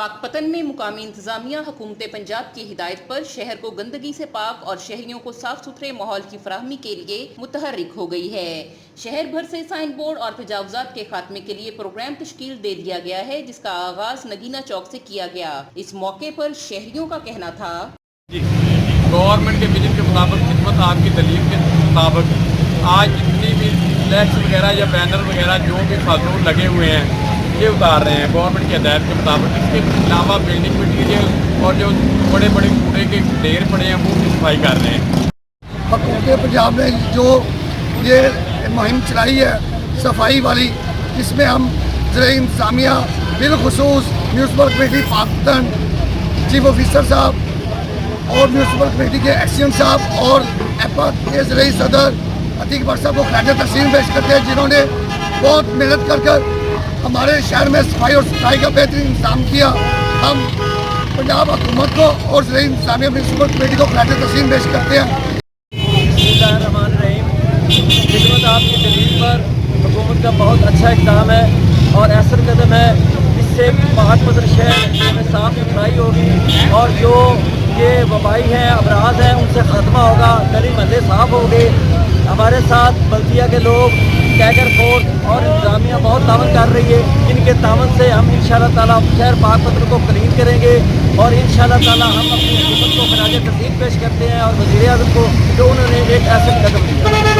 पाकपतन में मुकामी इंतजामिया हुकूमत पंजाब की हिदायत पर शहर को गंदगी से पाक और शहरियों को साफ सुथरे माहौल की फराहमी के लिए मुतहर्रिक हो गई है। शहर भर से साइन बोर्ड और तजावुजात के खात्मे के लिए प्रोग्राम तश्कील दे दिया गया है, जिसका आगाज नगीना चौक से किया गया। इस मौके पर शहरियों का कहना था, गवर्नमेंट के विजन के मुताबिक, खिदमत आपकी दलील के मुताबिक आज जितनी भी फ्लैक्स वगैरह या बैनर वगैरह जो भी फालतू लगे हुए हैं ये उतार रहे हैं गवर्नमेंट की हिदायत के मुताबिक। इसके अलावा बिल्डिंग मटीरियल और जो बड़े बड़े कूड़े के ढेर पड़े हैं वो भी सफाई कर रहे हैं। हुकूमत पंजाब ने जो ये मुहिम चलाई है सफाई वाली, जिसमें हम ज़राए इंतज़ामिया बिलखुसूस municipal committee Pakpattan chief officer साहब और म्यूनसिपल कमेटी के एक्सीडेंट साहब और एपा के ज़राए सदर अतीक भट्ट साहब को खराज तहसीन पेश करते हैं, जिन्होंने बहुत मेहनत कर हमारे शहर में सफाई और सुथराई का बेहतरीन इंतजाम किया। हम पंजाब हुकूमत को और ज़राए इंतज़ामिया म्यूनसिपल कमेटी को खराज तहसीन पेश करते हैं। खिदमत आपकी दलील पर हुकूमत का बहुत अच्छा इक़दाम है और ऐसा कदम है, इससे पाकपतन शहर में साफ सुथराई होगी और जो ये वबाई हैं अमराज हैं उनसे ख़त्मा होगा, गली महल्ले साफ होंगे। हमारे साथ बल्दिया के लोग, कैगर फोर्स और इंतज़ामिया बहुत तावन कर रही है, जिनके तावन से हम इंशाअल्लाह ताला शहर पाकपतन को क्लीन करेंगे और इंशाअल्लाह ताला हम अपनी हुकूमत को खराज तहसीन पेश करते हैं और वज़ीर-ए-आज़म को जो उन्होंने एक ऐसा कदम लिया।